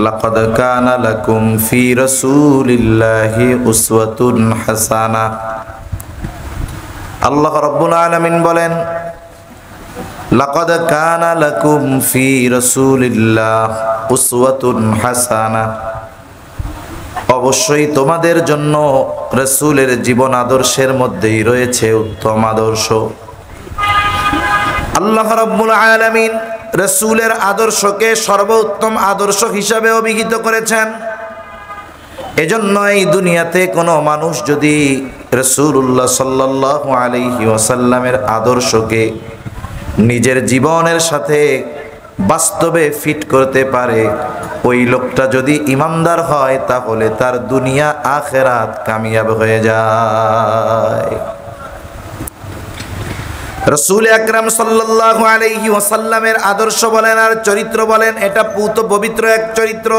লাকাদ কানা লাকুম ফি রাসূলিল্লাহি উসওয়াতুন হাসানাহ। আল্লাহ রাব্বুল আলামিন বলেন, লাকাদ কানা লাকুম ফি রাসূলিল্লাহি উসওয়াতুন হাসানাহ। অবশ্যই তোমাদের জন্য রাসূলের জীবন আদর্শের মধ্যেই রয়েছে উত্তম আদর্শ। আল্লাহ রাব্বুল আলামিন রাসূলের আদর্শকে সর্বোত্তম আদর্শ হিসাবে অভিহিত করেছেন। এজন্য এই দুনিয়াতে কোনো মানুষ যদি রাসূলুল্লাহ সাল্লাল্লাহু আলাইহি ওয়াসাল্লামের আদর্শকে নিজের জীবনের সাথে বাস্তবে ফিট করতে পারে, ওই লোকটা যদি ইমানদার হয় তাহলে তার দুনিয়া আখিরাত কামিয়াব হয়ে যায়। রাসূল আকরাম সাল্লাল্লাহু আলাইহি ওয়াসাল্লামের আদর্শ বলেন আর চরিত্র বলেন, এটা পুত পবিত্র এক চরিত্র।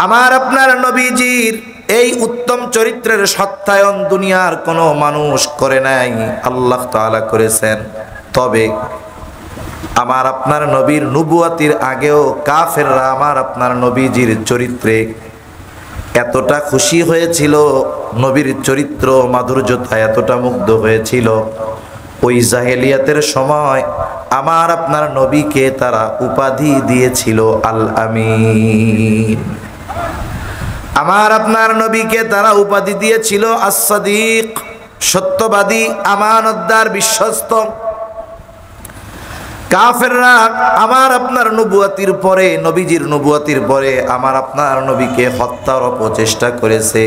আমার আপনার নবীজির এই উত্তম চরিত্রের সত্যায়ন দুনিয়ার কোনো মানুষ করে নাই, আল্লাহ তাআলা করেছেন। তবে আমার আপনার নবীর নবুয়াতির আগেও কাফেররা আমার আপনার নবীজির চরিত্রে এতটা খুশি হয়েছিল, নবীর চরিত্র মাধুর্যতা এতটা মুগ্ধ হয়েছিল, ওই জাহেলিয়াতের সময় আমার আপনার নবীকে তারা উপাধি দিয়েছিল আল আমিন। আমার আপনার নবীকে তারা উপাধি দিয়েছিল আস-সাদিক, সত্যবাদী, আমানতদার, বিশ্বস্ত। কাফেররা আমার আপনার নবুয়াতির পরে, নবীজির নবুয়াতির পরে আমার আপনার নবীকে হত্যার অপচেষ্টা করেছে,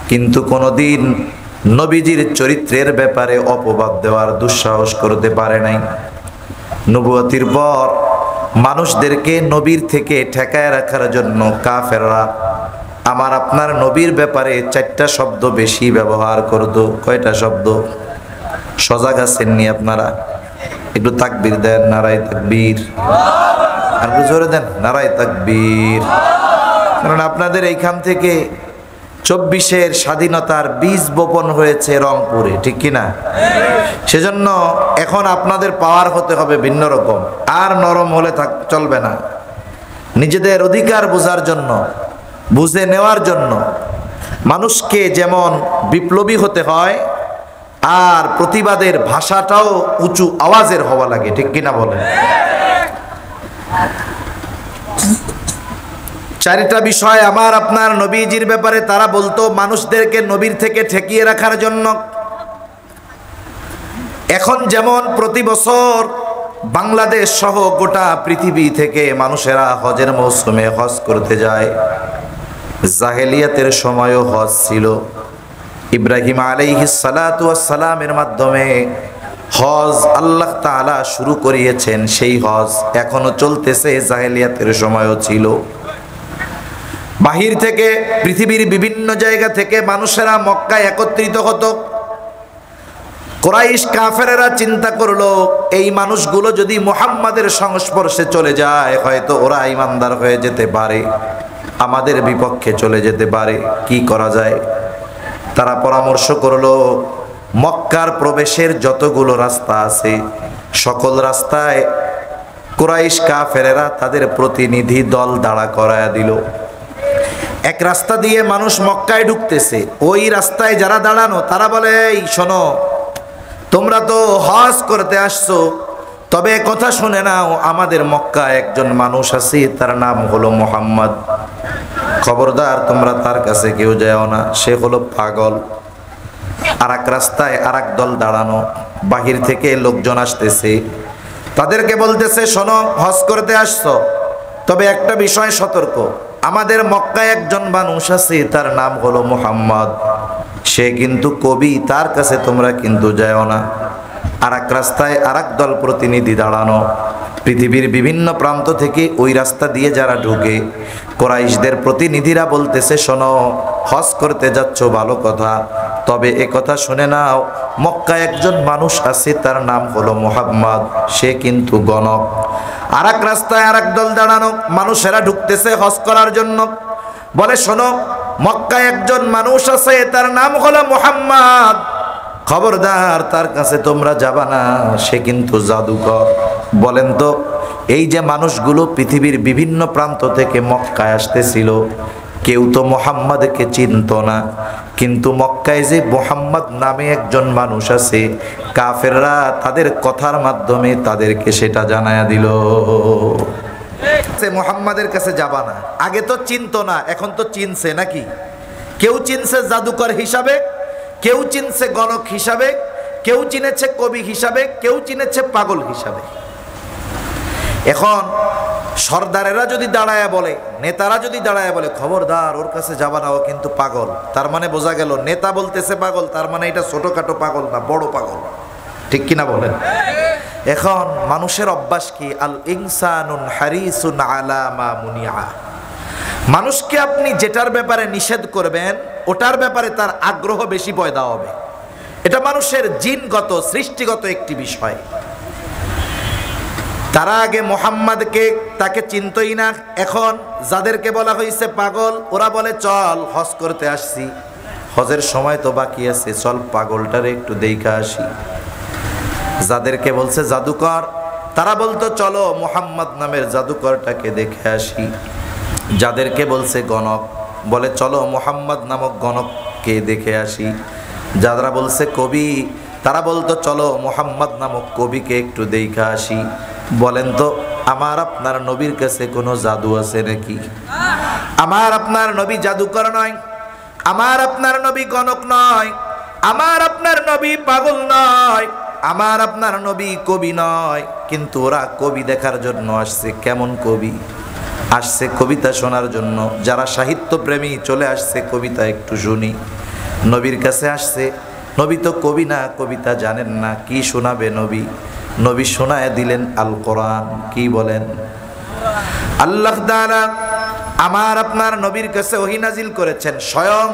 কিন্তু কোনোদিন নবীজির চরিত্রের ব্যাপারে অপবাদ দেওয়ার দুঃসাহস করতে পারে নাই। নবুয়াতির পর মানুষদেরকে নবীর থেকে ঠেকায় রাখার জন্য কাফেররা আমার আপনার নবীর ব্যাপারে 4টা শব্দ বেশি ব্যবহার করতো। কয়টা শব্দ? সজাগ আছেন নি আপনারা? একটু তাকবীর দেন, নারায়ে তাকবীর। আর একটু জোরে দেন, নারায়ে তাকবীর। কারণ আপনাদের এইখান থেকে 24-এর স্বাধীনতার বীজ বপন হয়েছে রংপুরে, ঠিক কিনা? সেজন্য এখন আপনাদের পাওয়ার হতে হবে ভিন্ন রকম, আর নরম হলে চলবে না। নিজেদের অধিকার বোঝার জন্য, বুঝে নেওয়ার জন্য মানুষকে যেমন বিপ্লবী হতে হয়, আর প্রতিবাদের ভাষাটাও উঁচু আওয়াজের হওয়া লাগে, ঠিক কিনা বলেন? 4টা বিষয় আমার আপনার নবীজির ব্যাপারে তারা বলতো মানুষদেরকে নবীর থেকে ঠেকিয়ে রাখার জন্য। এখন যেমন প্রতি বছর বাংলাদেশ সহ গোটা পৃথিবী থেকে মানুষেরা হজের মৌসুমে হজ করতে যায়, জাহেলিয়াতের সময়ও হজ ছিল। ইব্রাহিম আলাইহিস সালাতু ওয়াস সালামের মাধ্যমে হজ আল্লাহ তাআলা শুরু করিয়েছেন, সেই হজ এখনো চলতেছে, জাহেলিয়াতের সময়ও ছিল। বাহির থেকে, পৃথিবীর বিভিন্ন জায়গা থেকে মানুষেরা মক্কায় একত্রিত হতো। কুরাইশ কাফেরেরা চিন্তা করলো, এই মানুষগুলো যদি মুহাম্মাদের সংস্পর্শে চলে যায় হয়তো ওরা ঈমানদার হয়ে যেতে পারে, আমাদের বিপক্ষে চলে যেতে পারে, কি করা যায়? তারা পরামর্শ করলো, মক্কার প্রবেশের যতগুলো রাস্তা আছে সকল রাস্তায় কুরাইশ কাফেরেরা তাদের প্রতিনিধি দল দাঁড়া করায়া দিল। এক রাস্তা দিয়ে মানুষ মক্কায় ঢুকতেছে, ওই রাস্তায় যারা দাঁড়ানো তারা বলে, এই শোনো, তোমরা তো হজ করতে আসছো, তবে কথা শুনে নাও, আমাদের মক্কায় একজন মানুষ আছে, তার নাম হলো মুহাম্মদ। খবরদার তোমরা তার কাছে কেউ যাও না, সে হলো পাগল। আর এক রাস্তায় আর এক দল দাঁড়ানো, বাহির থেকে লোকজন আসতেছে, তাদেরকে বলতেছে, শোনো, হজ করতে আসছো, তবে একটা বিষয় সতর্ক, আমাদের মক্কায় একজন মানুষ আছে, তার নাম হলো মুহাম্মদ, সে কিন্তু কবি, তার কাছে তোমরা কিন্তু যাও না। আর এক রাস্তায় আর এক দল প্রতিনিধি দাঁড়ানো, পৃথিবীর বিভিন্ন প্রান্ত থেকে ওই রাস্তা দিয়ে যারা ঢুকে, কুরাইশদের প্রতিনিধিরা বলতেছে, শোনো, হজ করতে যাচ্ছ ভালো কথা, তবে এ কথা শুনে নাও, মক্কায় একজন মানুষ আছে, তার নাম হলো মুহাম্মদ, সে কিন্তু গণক। আর এক রাস্তায় আর এক দল দাঁড়ানো, মানুষেরা ঢুকতেছে হজ করার জন্য, বলে, শোনো, মক্কায় একজন মানুষ আছে, তার নাম হলো মুহাম্মদ, খবরদার তার কাছে তোমরা যাবা না, সে কিন্তু জাদুকর। বলেন তো এই যে মানুষগুলো পৃথিবীর বিভিন্ন প্রান্ত থেকে মক্কায় আসতেছিল, কেউ তো মুহাম্মাদকে চিনত না, কিন্তু মক্কায় যে মুহাম্মদ নামে একজন মানুষ আছে, কাফেররা তাদের কথার মাধ্যমে তাদেরকে সেটা জানায়া দিল। মুহাম্মাদের কাছে যাবা না, আগে তো চিনতো না, এখন তো চিনছে নাকি? কেউ চিনছে জাদুকর হিসাবে, কেউ চিনছে গণক হিসাবে, কেউ চিনেছে কবি হিসাবে, কেউ চিনেছে পাগল হিসাবে। এখন সর্দারেরা যদি দাঁড়ায় বলে, নেতারা যদি দাঁড়ায় বলে খবরদার ওর কাছে যাবা না, ও কিন্তু পাগল, তার মানে বোঝা গেল নেতা বলতেছে পাগল, তার মানে এটা ছোটখাটো পাগল না, বড় পাগল। ঠিক কিনা বলেন? এখন মানুষের অভ্যাস কি? আল ইনসানুন হারিসুন আলা মা মুনিআ। মানুষকে আপনি যেটার ব্যাপারে নিষেধ করবেন ওটার ব্যাপারে তার আগ্রহ বেশি পয়দা হবে। এটা মানুষের জিনগত সৃষ্টিগত একটি বিষয়। তারা আগে মুহাম্মাদকে তাকে চিনতই না, এখন যাদেরকে বলা হয়েছে পাগল ওরা বলে চল হজ করতে আসছি, হজের সময় তো বাকি আছে, চল পাগলটারে একটু দেখা আসি। যাদেরকে বলছে জাদুকর তারা বলতো চলো মুহাম্মদ নামের জাদুকরটাকে দেখে আসি। যাদেরকে বলছে গণক বলে চলো মুহাম্মদ নামক গণককে দেখে আসি। যারা বলছে কবি তারা বলতো চলো মুহাম্মদ নামক কবিকে একটু দেখে আসি। বলেন তো আমার আপনার নবীর কাছে কোনো জাদু আছে নাকি? আমার আপনার নবী জাদুকর নয়, আমার আপনার নবী গণক নয়, আমার আপনার নবী পাগল নয়, আমার আপনার নবী কবি নয়। কিন্তু ওরা কবি দেখার জন্য আসছে। কেমন কবি? আসছে কবিতা শোনার জন্য। যারা সাহিত্য প্রেমী চলে আসছে কবিতা একটু শুনি। নবীর কাছে আসছে, নবী তো কবি না, কবিতা জানেন না, কি শোনাবে নবী? নবী শোনায় দিলেন আল কোরআন। কি বলেন? আল্লাহ তাআলা আমার আপনার নবীর কাছে ওহী নাজিল করেছেন। স্বয়ং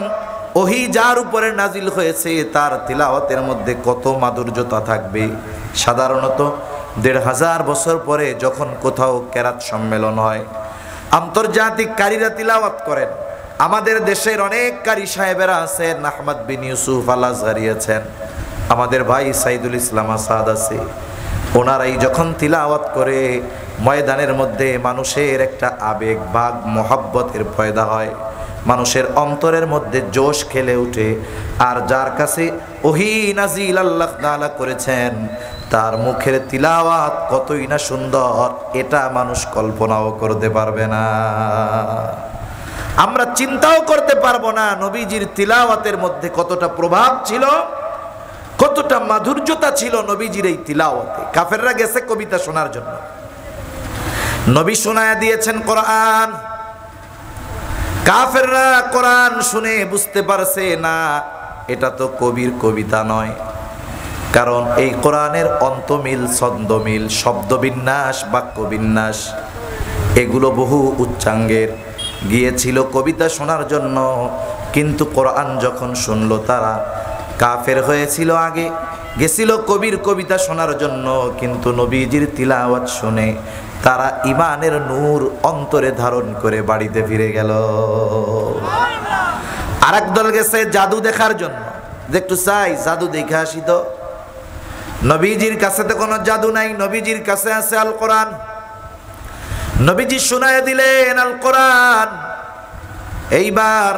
ওহী যার উপরে নাজিল হয়েছে তার তিলাওয়াতের মধ্যে কত মাধুর্যতা থাকবে। সাধারণত ১৫০০ বছর পরে যখন কোথাও কেরাত সম্মেলন হয়, আন্তর্জাতিক কারীরা তিলাওয়াত করেন। আমাদের দেশের অনেক কারি সাহেবেরা আছেন, আহমদ বিন ইউসুফ আল আজহারি আছেন, আমাদের ভাই সাইদুল ইসলাম আসাদ আছে। ওনারাই যখন তিলাওয়াত করে ময়দানের মধ্যে মানুষের একটা আবেগ ভাগ মহব্বতের পয়দা হয়, মানুষের অন্তরের মধ্যে জোশ খেলে ওঠে। আর যার কাছে ওহী নাজিল আল্লাহ তাআলা করেছেন তার মুখের তিলাওয়াত কতই না সুন্দর, এটা মানুষ কল্পনাও করতে পারবে না। আমরা চিন্তাও করতে পারবো না নবীজির তিলাওয়াতের মধ্যে কতটা প্রভাব ছিল, কতটা মাধুর্যতা ছিল নবীজির এই তিলাওয়াতে। কাফেররা গেছে কবিতা শোনার জন্য, নবী শোনায়া দিয়েছেন কোরআন। কাফেররা কোরআন শুনে বুঝতে পারছে না এটা তো কবির কবিতা নয়, কারণ এই কোরআনের অন্তমিল, ছন্দমিল, শব্দবিন্যাস, বাক্যবিন্যাস এগুলো বহু উচ্চাঙ্গের। গিয়েছিল কবিতা শোনার জন্য, কিন্তু কোরআন যখন শুনলো তারা কাফের হয়েছিল। আগে গেছিল কবির কবিতা শোনার জন্য, কিন্তু নবীজির তিলাওয়াত শুনে তারা ইমানের নূর অন্তরে ধারণ করে বাড়িতে ফিরে গেল। আরেক দল গেছে জাদু দেখার জন্য, একটু চাই জাদু দেখে আসি তো। নবীজির কাছে তো কোনো জাদু নাই, নবীজির কাছে আছে আল কোরআন। নবীজি শোনায় দিলেন আল কোরআন। এইবার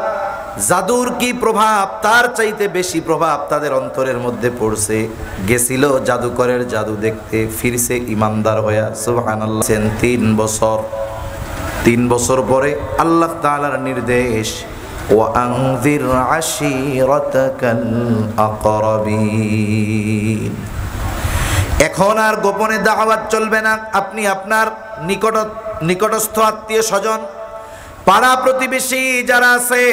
জাদুর কি প্রভাব, তার চাইতে বেশি প্রভাব তাদের অন্তরের মধ্যে পড়ছে। গেছিল জাদুকরের জাদু দেখতে, ফিরছে ইমানদার হইয়া। সুবহানাল্লাহ। ৩ বছর পরে আল্লাহ তাআলার নির্দেশ, ওয়া আনযির আশীরাতাকাল আকরাবিন। এখন আর গোপনে দাওয়াত চলবে না। আপনি আপনার নিকটস্থ আত্মীয় স্বজন, পাড়া প্রতিবেশী যারা আছে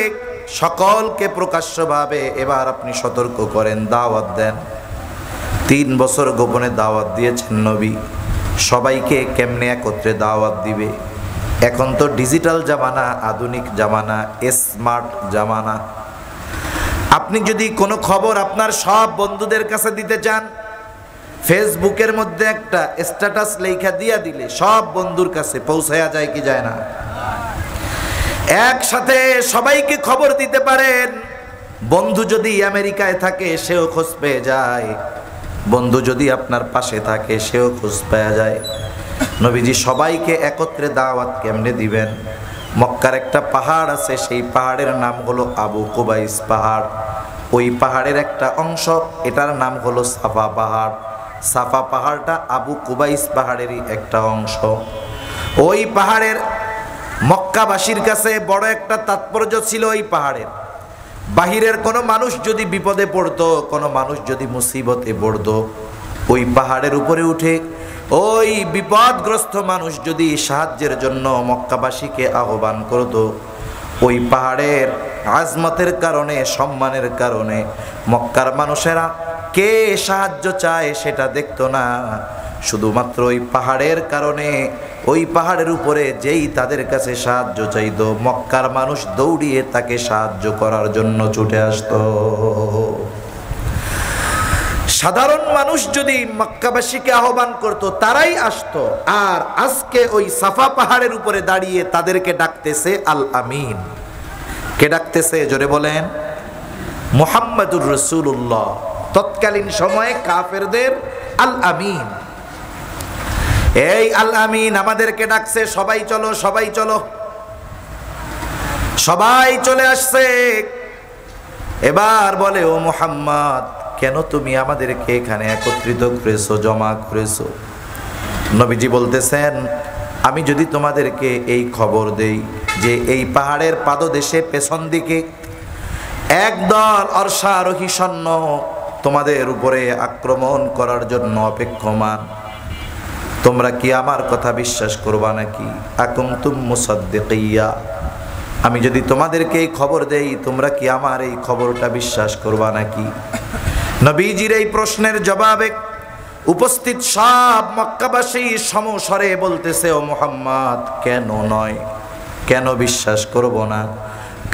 সকলকে প্রকাশ্যভাবে এবার আপনি সতর্ক করেন, দাওয়াত দেন। ৩ বছর গোপনে দাওয়াত দিয়েছেন নবী। সবাইকে কেমনে একত্রে দাওয়াত দিবে? এখন তো ডিজিটাল জামানা, আধুনিক জামানা, স্মার্ট জামানা। আপনি যদি কোনো খবর আপনার সব বন্ধুদের কাছে দিতে চান, ফেসবুকের মধ্যে একটা স্ট্যাটাস লেখা দিয়া দিলে সব বন্ধুর কাছে পৌঁছায়া যায় কি যায় না? একসাথে সবাইকে খবর দিতে পারেন। বন্ধু যদি আমেরিকায় থাকে সেও খোঁজ পেয়ে যায়, বন্ধু যদি আপনার পাশে থাকে সেও খোঁজ পেয়ে যায়। নবীজি সবাইকে একত্রে দাওয়াত কেমনে দিবেন? মক্কার একটা পাহাড় আছে, সেই পাহাড়ের নাম হলো আবু কুবাইস পাহাড়। ওই পাহাড়ের একটা অংশ, এটার নাম হলো সাফা পাহাড়। সাফা পাহাড়টা আবু কুবাইস পাহাড়েরই একটা অংশ। ওই পাহাড়ের মক্কাবাসীর কাছে বড় একটা তাৎপর্য ছিল। ওই পাহাড়ের বাহিরের কোনো মানুষ যদি বিপদে পড়তো, কোনো মানুষ যদি মুসিবতে পড়তো, ওই পাহাড়ের উপরে উঠে ওই বিপদগ্রস্ত মানুষ যদি সাহায্যের জন্য মক্কাবাসীকে আহ্বান করত, ওই পাহাড়ের আজমতের কারণে, সম্মানের কারণে মক্কার মানুষেরা কে সাহায্য চায় সেটা দেখতো না। শুধুমাত্র ওই পাহাড়ের কারণে, ওই পাহাড়ের উপরে যেই তাদের কাছে সাহায্য চাইতো, মক্কার মানুষ দৌড়িয়ে তাকে সাহায্য করার জন্য ছুটে আসতো। সাধারণ মানুষ যদি মক্কাবাসীকে আহ্বান করত, তারাই আসতো। আর আজকে ওই সাফা পাহাড়ের উপরে দাঁড়িয়ে তাদেরকে ডাকতেছে আল আমিন। কে ডাকতেছে? জোরে বলেন। মুহাম্মাদুর রাসূলুল্লাহ। তৎকালীন সময়ে কাফেরদের আল আমিন। এই আল আমিন আমাদেরকে ডাকছে, সবাই চলো, সবাই চলো। সবাই চলে আসছে। এবার বলে, ও মুহাম্মদ, কেন তুমি আমাদেরকে এখানে একত্রিত করেছো, জমা করেছো? নবীজি বলতেছেন, আমি যদি তোমাদেরকে এই খবর দেই যে এই পাহাড়ের পাদদেশে পেছন দিকে একদল অশ্বারোহী সৈন্য তোমাদের উপরে আক্রমণ করার জন্য অপেক্ষমান, তোমরা কি আমার কথা বিশ্বাস করবা নাকি? আকুনতুম মুসাদ্দিকিয়া। আমি যদি তোমাদেরকে এই খবর দেই, তোমরা কি আমার এই খবরটা বিশ্বাস করবা নাকি? নবীজির এই প্রশ্নের জবাবে উপস্থিত সব মক্কাবাসী সমস্বরে বলতেছে, ও মুহাম্মদ, কেন নয়, কেন বিশ্বাস করব না?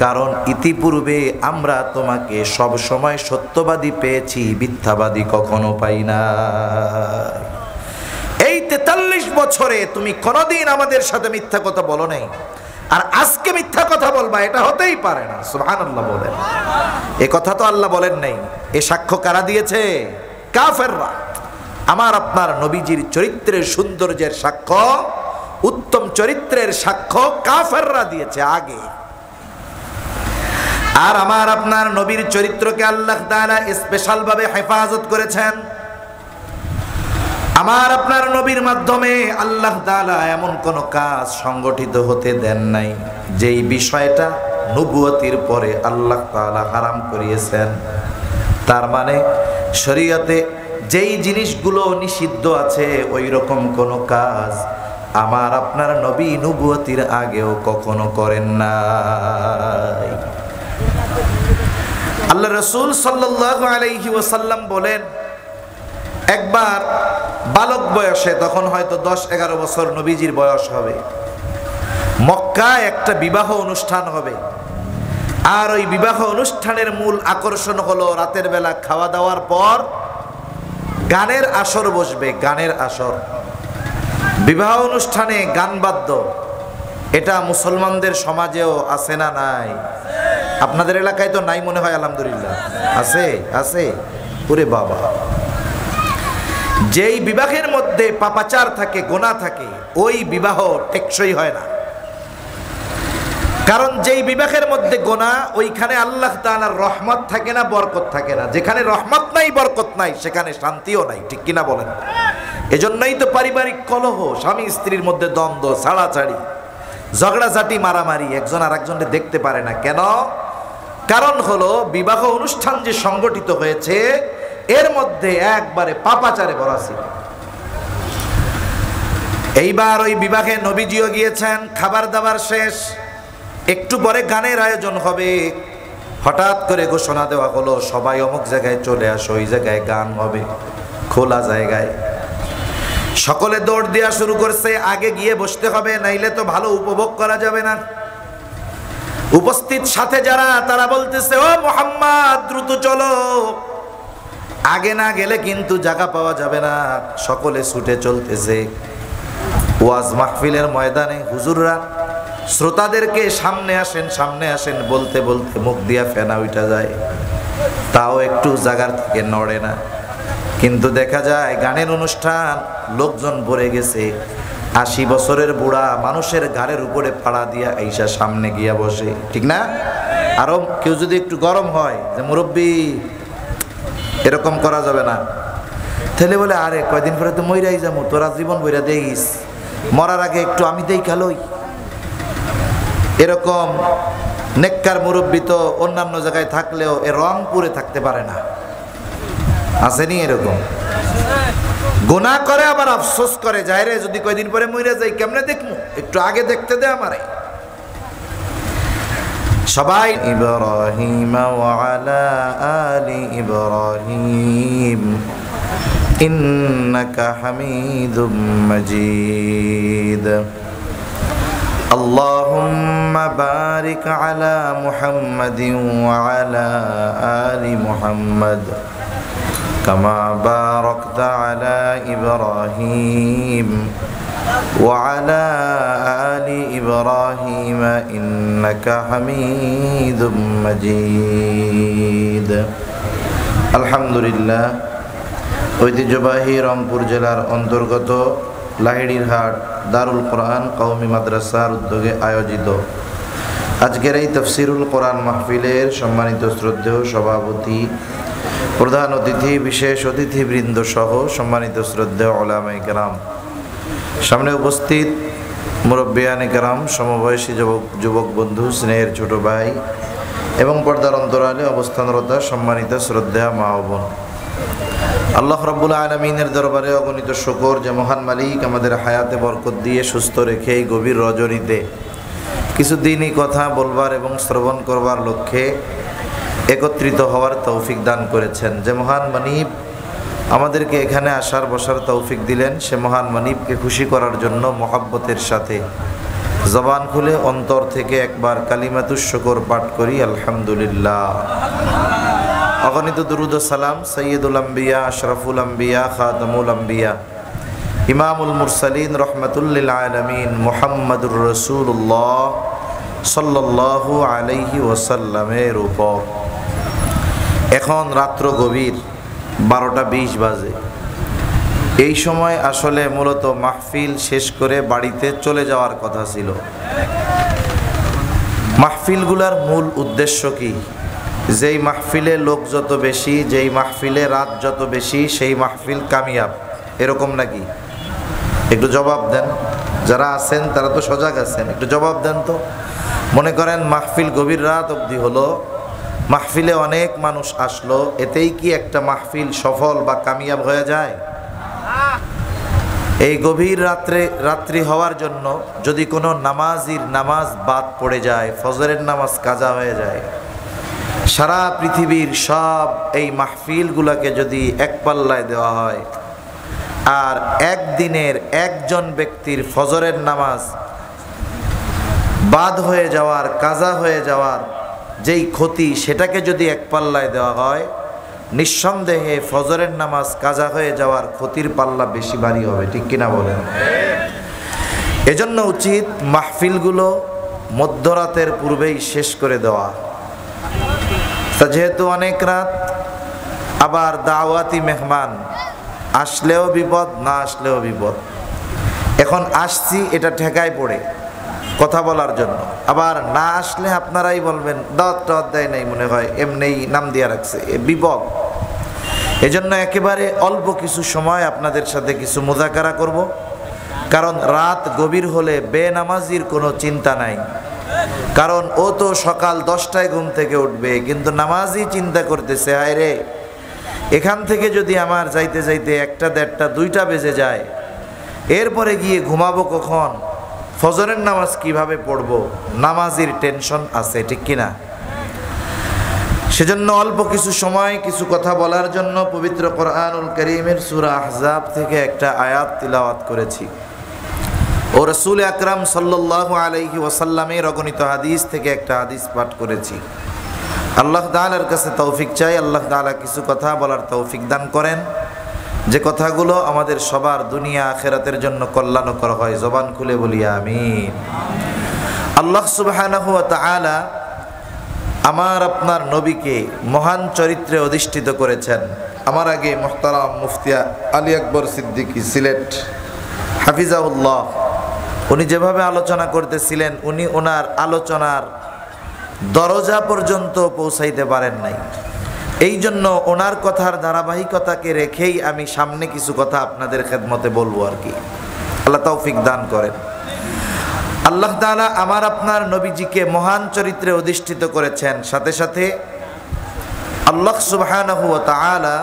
কারণ ইতিপূর্বে আমরা তোমাকে সব সময় সত্যবাদী পেয়েছি, মিথ্যাবাদী কখনো পাই না। এই 43 বছরে তুমি কোনোদিন আমাদের সাথে মিথ্যা কথা বলো নাই, আর আজকে মিথ্যা কথা বলবা, এটা হতেই পারে না। সুবহানাল্লাহ বলেন। এ কথা তো আল্লাহ বলেন নাই। এ সাক্ষ্য কারা দিয়েছে? কাফেররা। আমার আপনার নবীজির চরিত্রের সৌন্দর্যের সাক্ষ্য, উত্তম চরিত্রের সাক্ষ্য কাফেররা দিয়েছে আগে। আর আমার আপনার নবীর চরিত্রকে আল্লাহ তাআলা স্পেশাল ভাবে হেফাজত করেছেন। আমার আপনার নবীর মাধ্যমে আল্লাহ তাআলা এমন কোন কাজ সংগঠিত হতে দেন নাই যেই বিষয়টা নবুয়তির পরে আল্লাহ তাআলা হারাম করিয়েছেন। তার মানে শরীয়তে যেই জিনিসগুলো নিষিদ্ধ আছে, ওই রকম কোন কাজ আমার আপনার নবী নবুয়তির আগেও কখনো করেন নাই। আল্লাহ রাসূল সাল্লাল্লাহু আলাইহি ওয়াসাল্লাম বলেন, একবার বালক বয়সে, তখন হয়তো 10-11 বছর নবীজির বয়স হবে, মক্কায় একটা বিবাহ অনুষ্ঠান হবে। আর ওই বিবাহ অনুষ্ঠানের মূল আকর্ষণ হলো রাতের বেলা খাওয়া দাওয়ার পর গানের আসর বসবে। গানের আসর। বিবাহ অনুষ্ঠানে গান বাদ্য, এটা মুসলমানদের সমাজেও আছে না নাই? আপনাদের এলাকায় তো নাই মনে হয়, আলহামদুলিল্লাহ। আছে, আছে। ওরে বাবা, যেই বিবাহের মধ্যে পাপাচার থাকে, গোনা থাকে, ওই বিবাহ টেকসই হয় না। কারণ যেই বিবাহের মধ্যে গোনা, ওইখানে আল্লাহ তাআলার রহমত থাকে না, বরকত থাকে না। যেখানে রহমত নাই, বরকত নাই, সেখানে শান্তিও নাই। ঠিক কিনা বলেন? এজন্যই তো পারিবারিক কলহ, স্বামী স্ত্রীর মধ্যে দ্বন্দ্ব, ছাড়াছাড়ি, ঝগড়াঝাটি, মারামারি, একজন আর একজনকে দেখতে পারে না। কেন? কারণ হলো বিবাহ অনুষ্ঠান যে সংগঠিত হয়েছে, এর মধ্যে একবারে পাপাচারে ভরা ছিল। এইবার ওই বিবাহে নবীজিও গিয়েছেন। খাবার দাবার শেষ, একটু পরে গানের আয়োজন হবে। হঠাৎ করে ঘোষণা দেওয়া হলো, সবাই অমুক জায়গায় চলে আসো, ওই জায়গায় গান হবে, খোলা জায়গায়। সকলে দৌড় দেওয়া শুরু করছে, আগে গিয়ে বসতে হবে, নাইলে তো ভালো উপভোগ করা যাবে না। উপস্থিত সাথে যারা, তারা বলতেছে, ও মুহাম্মদ, দ্রুত চলো, আগে না গেলে কিন্তু জায়গা পাওয়া যাবে না। সকলে ছুটে চলতেছে। ওয়াজ মাহফিলের ময়দানে হুজুররা শ্রোতাদেরকে সামনে আসেন, সামনে আসেন বলতে বলতে মুখ দিয়া ফেনা উঠা যায়, তাও একটু জায়গার থেকে নড়ে না। কিন্তু দেখা যায় গানের অনুষ্ঠান, লোকজন ভরে গেছে, 80 বছরের বুড়া মানুষের ঘাড়ের উপরে পাড়া দিয়া আইসা সামনে গিয়া বসে, ঠিক না? আরো কেউ যদি একটু গরম হয় যে মুরব্বী, এরকম করা যাবে না। তাহলে বলে আরে কয়দিন পরে তো মইরাই যাবো, তোরা জীবন বইরা দেখিস, মরার আগে একটু আমি দেই খালই। এরকম নেককার মুরব্বী তো অন্যান্য জায়গায় থাকলেও এ রংপুরে থাকতে পারে না, আসেনি এরকম? গুনাহ করে আবার আফসোস করে, যায় রে যদি কয়দিন পরে মইরা যাই কেমনে দেখবো, একটু আগে দেখতে দে আমারে। সবাই ইব্রাহিম ওয়া আলা আলি ইব্রাহিম ইন্নাকা হামিদুম মাজিদ। আল্লাহুম্মা বারিক আলা মুহাম্মাদিন ওয়া আলা আলি মুহাম্মাদ কামা বারাকতা আলা ইব্রাহিম وعلى آل إبراهيم إنك حميد مجيد। আলহামদুলিল্লাহ, ঐতিহ্যবাহী রংপুর জেলার অন্তর্গত লাহিড়িরহাট দারুল কোরআন কওমি মাদ্রাসার উদ্যোগে আয়োজিত আজকের এই তাফসিরুল কোরআন মাহফিলের সম্মানিত শ্রদ্ধেয় সভাপতি, প্রধান অতিথি, বিশেষ অতিথিবৃন্দ সহ সম্মানিত শ্রদ্ধেয় উলামায়ে কেরাম, সামনে উপস্থিত মুরব্বিয়ানে কেরাম, সমবয়সী যুবক বন্ধু, স্নেহের ছোট ভাই এবং পর্দার অন্তরালে অবস্থানরত সম্মানিত শ্রদ্ধেয় মা ও বোন, আল্লাহ রাব্বুল আলামিনের দরবারে অগণিত শুকর যে মহান মালিক আমাদের হায়াতে বরকত দিয়ে সুস্থ রেখে এই গভীর রজনীতে কিছু দিনই কথা বলবার এবং শ্রবণ করবার লক্ষ্যে একত্রিত হওয়ার তৌফিক দান করেছেন। যে মহান মানিব আমাদেরকে এখানে আসার বসার তৌফিক দিলেন, সে মহান মানিবকে খুশি করার জন্য মহাব্বতের সাথে জবান খুলে অন্তর থেকে একবার কালিমাতুশ শুকর পাঠ করি, আলহামদুলিল্লাহ। অগণিত দুরুদ ও সালাম সৈয়দুল আম্বিয়া, আশরাফুল আম্বিয়া, খাতামুল আম্বিয়া, ইমামুল মুরসালিন, রহমাতুল লিল আলামিন মুহাম্মাদুর রাসূলুল্লাহ সাল্লাল্লাহু আলাইহি ওয়াসাল্লামের উপর। এখন রাত্র গভীর 12টা 20 বাজে। এই সময় আসলে মূলত মাহফিল শেষ করে বাড়িতে চলে যাওয়ার কথা ছিল। মাহফিলগুলোর মূল উদ্দেশ্য কি? যেই মাহফিলে লোক যত বেশি, যেই মাহফিলে রাত যত বেশি, সেই মাহফিল কামিয়াব, এরকম নাকি? একটু জবাব দেন, যারা আছেন তারা তো সজাগ আছেন, একটু জবাব দেন তো। মনে করেন মাহফিল গভীর রাত অবধি হলো, মাহফিলে অনেক মানুষ আসলো, এতেই কি একটা মাহফিল সফল বা কামিয়াব হয়ে যায়? এই গভীর রাত্রি হওয়ার জন্য যদি কোনো নামাজির নামাজ বাদ পড়ে যায়, ফজরের নামাজ কাজা হয়ে যায়, সারা পৃথিবীর সব এই মাহফিলগুলোকে যদি এক পাল্লায় দেওয়া হয়, আর একদিনের একজন ব্যক্তির ফজরের নামাজ বাদ হয়ে যাওয়ার, কাজা হয়ে যাওয়ার যেই ক্ষতি, সেটাকে যদি এক পাল্লায় দেওয়া হয়, নিঃসন্দেহে ফজরের নামাজ কাজা হয়ে যাওয়ার ক্ষতির পাল্লা বেশি ভারী হবে, ঠিক কিনা বলেন? এজন্য উচিত মাহফিলগুলো মধ্যরাতের পূর্বেই শেষ করে দেওয়া। তা যেহেতু অনেক রাত, আবার দাওয়াতি মেহমান আসলেও বিপদ, না আসলেও বিপদ। এখন আসছি এটা ঠেকায় পড়ে কথা বলার জন্য, আবার না আসলে আপনারাই বলবেন দাওয়াত দেয় নাই, মনে হয় এমনি নাম দিয়া রাখছে, এ বিপদ। এজন্য একেবারে অল্প কিছু সময় আপনাদের সাথে কিছু মুযাকারা করব, কারণ রাত গভীর হলে বেনামাজির কোনো চিন্তা নাই, কারণ ও তো সকাল 10টায় ঘুম থেকে উঠবে, কিন্তু নামাজই চিন্তা করতেছে, হায় রে এখান থেকে যদি আমার যাইতে যাইতে 1টা 1:30 2টা বেজে যায়, এরপরে গিয়ে ঘুমাবো কখন, ফজরের নামাজ কিভাবে পড়বো, নামাজির টেনশন আছে, ঠিক কিনা? সেজন্য অল্প কিছু সময় কিছু কথা বলার জন্য পবিত্র কোরআনুল কারীমের সূরা আহজাব থেকে একটা আয়াত তিলাওয়াত করেছি ও রাসূল আকরাম সাল্লাল্লাহু আলাইহি ওয়াসাল্লামের অগণিত হাদিস থেকে একটা হাদিস পাঠ করেছি। আল্লাহ তাআলার কাছে তৌফিক চাই, আল্লাহ তাআলা কিছু কথা বলার তৌফিক দান করেন, যে কথাগুলো আমাদের সবার দুনিয়া আখিরাতের জন্য কল্যাণকর হয়। জবান খুলে বলি আমিন। আল্লাহ সুবহানাহু ওয়া তাআলা আমার আপনার নবীকে মহান চরিত্রে অধিষ্ঠিত করেছেন। আমার আগে মুহতারাম মুফতি আলী আকবর সিদ্দিকী সিলেট হাফিজাহুল্লাহ উনি যেভাবে আলোচনা করতেছিলেন উনি ওনার আলোচনার দরজা পর্যন্ত পৌঁছাইতে পারেন নাই। এই জন্য ওনার কথার ধারাবাহিকতাকে রেখেই আমি সামনে কিছু কথা আপনাদের খেদমতে বলবো আর কি। আল্লাহ তৌফিক দান করেন। আল্লাহ তাআলা আমার আপনার নবীজিকে মহান চরিত্রে অধিষ্ঠিত করেছেন, সাথে সাথে আল্লাহ সুবহানাহু ওয়া তাআলা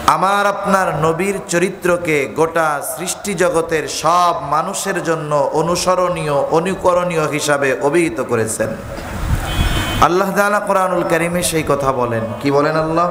আমার আপনার নবীর চরিত্রকে গোটা সৃষ্টি জগতের সব মানুষের জন্য অনুসরণীয় অনুকরণীয় হিসাবে অভিহিত করেছেন। আল্লাহ তাআলা কোরআনুল কারীমে সেই কথা বলেন। কি বলেন আল্লাহ?